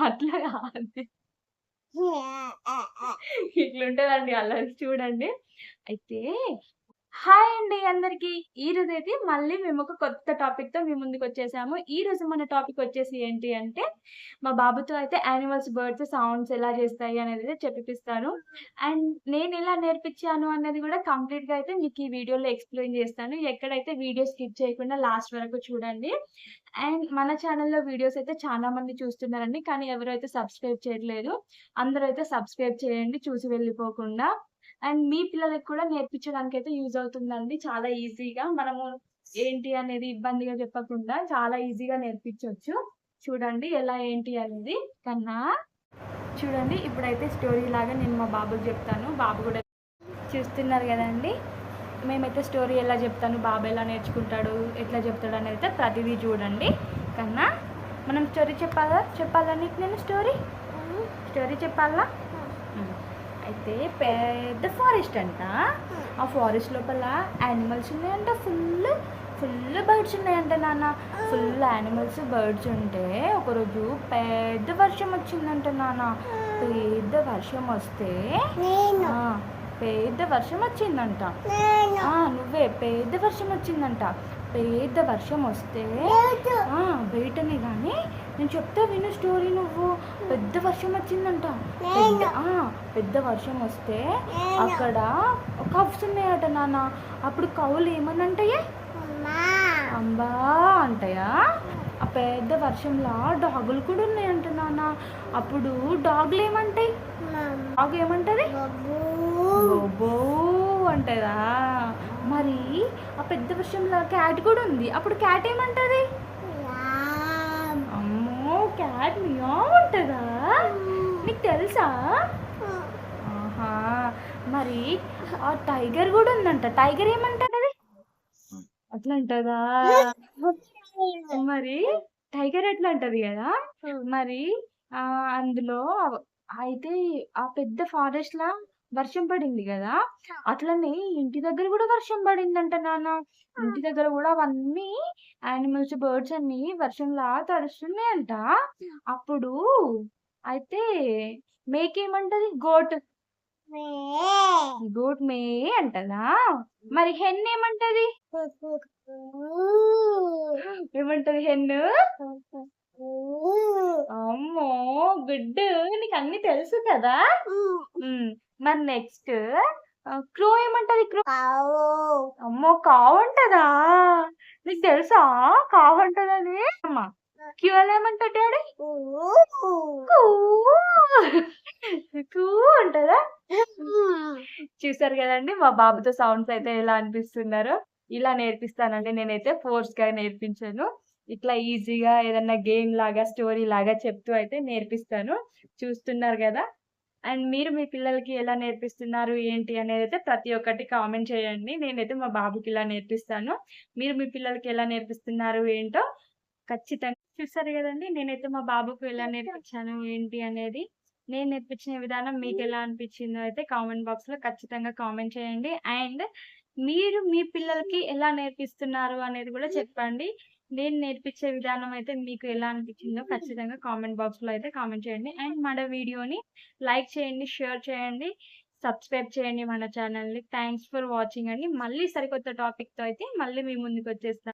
అట్లా కాదు. ఇట్లుంటదండి అల్లరి చూడండి. అయితే హాయ్ అండి అందరికి. ఈరోజైతే మళ్ళీ మేమొక కొత్త టాపిక్‌తో మీ ముందుకొచ్చేసాము. ఈరోజు మన టాపిక్ వచ్చేసి ఏంటి అంటే, మా బాబుతో అయితే యానిమల్స్, బర్డ్స్ సౌండ్స్ ఎలా చేస్తాయి అనేదైతే చెప్పిపిస్తాను. అండ్ నేనెలా నేర్పించాను అన్నది కూడా కంప్లీట్‌గా అయితే మీకు ఈ వీడియోలో ఎక్స్‌ప్లెయిన్ చేస్తాను. ఎక్కడైతే వీడియో స్కిప్ చేయకుండా లాస్ట్ వరకు చూడండి. అండ్ మన ఛానెల్‌లో వీడియోస్ అయితే చాలా మంది చూస్తున్నారండి. కానీ ఎవరు అయితే సబ్స్క్రైబ్ చేయట్లేదు. అందరూ అయితే సబ్స్క్రైబ్ చేయండి చూసి వెళ్ళిపోకుండా. అండ్ మీ పిల్లలకి కూడా నేర్పించడానికైతే యూజ్ అవుతుందండి. చాలా ఈజీగా మనము ఏంటి అనేది ఇబ్బందిగా చెప్పకుండా చాలా ఈజీగా నేర్పించొచ్చు. చూడండి ఎలా ఏంటి అనేది. కన్నా చూడండి ఇప్పుడైతే స్టోరీ లాగా నేను మా బాబుకి చెప్తాను. బాబు కూడా చూస్తున్నారు కదండీ! మేమైతే స్టోరీ ఎలా చెప్తాను, బాబు ఎలా నేర్చుకుంటాడు, ఎట్లా చెప్తాడు అనేది అయితే ప్రతిదీ చూడండి. కన్నా మనం స్టోరీ చెప్పాలా నీకు నేను స్టోరీ చెప్పాలా? అయితే పెద్ద ఫారెస్ట్ అంట. ఆ ఫారెస్ట్ లోపల యానిమల్స్ ఉన్నాయంట, ఫుల్ బర్డ్స్ ఉన్నాయంట నాన్న. ఫుల్ యానిమల్స్, బర్డ్స్ ఉంటే ఒకరోజు పెద్ద వర్షం వచ్చిందంట నాన్న. పెద్ద వర్షం వస్తే పెద్ద వర్షం వచ్చిందంట. నువ్వే పెద్ద వర్షం వచ్చిందంట. పెద్ద వర్షం వస్తే బయటనే కానీ నేను చెప్తా విను స్టోరీ నువ్వు. పెద్ద వర్షం వచ్చిందంట. పెద్ద వర్షం వస్తే అక్కడ కవ్స్ ఉన్నాయట నాన్న. అప్పుడు కవులు ఏమనంటాయే? అంబా అంటాయా? ఆ పెద్ద వర్షంలో డాగులు కూడా ఉన్నాయంట నాన్న. అప్పుడు డాగులు ఏమంటాయి? డాగ్ ఏమంటది? బోబో అంటదా? మరి ఆ పెద్ద వర్షంలో క్యాట్ కూడా ఉంది. అప్పుడు క్యాట్ ఏమంటది? అమ్మో క్యాట్ మియావ్ అంటదా? నీకు తెలుసా? ఆహా. మరి ఆ టైగర్ కూడా ఉందంట. టైగర్ ఏమంటది? అట్లా అంటదా? మరి టైగర్ ఎట్లా అంటది కదా. మరి అందులో అయితే ఆ పెద్ద ఫారెస్ట్ లా వర్షం పడింది కదా. అట్లనే ఇంటి దగ్గర కూడా వర్షం పడిందంట నాన్న. ఇంటి దగ్గర కూడా అవన్నీ యానిమల్స్, బర్డ్స్ అన్ని వర్షంలా తడుస్తున్నాయంట. అప్పుడు అయితే మేకేమంటది? గోట్ మే అంటదా? మరి హెన్ ఏమంటది? ఏమంటది హెన్ను? అమ్మో గుడ్. నీకు అన్ని తెలుసు కదా. మరి నెక్స్ట్ క్రో ఏమంటది? అమ్మో కావు అంటదా? నీకు తెలుసా కావు అంటదని? అమ్మా క్యూఎల్ ఏమంటాడు డాడీ? కూ అంటదా? చూసారు కదండి మా బాబుతో సౌండ్స్ అయితే ఎలా అనిపిస్తున్నారో. ఇలా నేర్పిస్తానండి నేనైతే ఫోర్స్‌గా నేర్పించను. ఇట్లా ఈజీగా ఏదన్నా గేమ్ లాగా, స్టోరీ లాగా చెప్తూ అయితే నేర్పిస్తాను. చూస్తున్నారు గదా! అండ్ మీరు మీ పిల్లలకి ఎలా నేర్పిస్తున్నారు, ఏంటి అనేదైతే ప్రతి ఒక్కటి కామెంట్ చేయండి. నేనైతే మా బాబుకి ఇలా నేర్పిస్తాను. మీరు మీ పిల్లలకి ఎలా నేర్పిస్తున్నారు ఏంటో ఖచ్చితంగా చూసారు గదండీ! నేనైతే మా బాబుకు ఎలా నేర్పించాను, ఏంటి అనేది. నేను నేర్పించిన విధానం మీకెలా అనిపిచ్చిందో అయితే కామెంట్ బాక్స్‌లో ఖచ్చితంగా కామెంట్ చేయండి. అండ్ మీరు మీ పిల్లలకి ఎలా నేర్పిస్తున్నారు అనేది గూడా చెప్పండి. నేను నేర్పించే విధానం అయితే మీకు ఎలా అనిపిచ్చిందో ఖచ్చితంగా కామెంట్ బాక్స్‌లో అయితే కామెంట్ చేయండి. అండ్ మన వీడియోని లైక్ చేయండి, షేర్ చేయండి, సబ్స్క్రైబ్ చేయండి మన ఛానల్‌ని. థాంక్స్ ఫర్ వాచింగ్ అండి. మళ్ళీ సరికొత్త టాపిక్‌తో అయితే మళ్ళీ మీ ముందుకొచ్చేస్తా.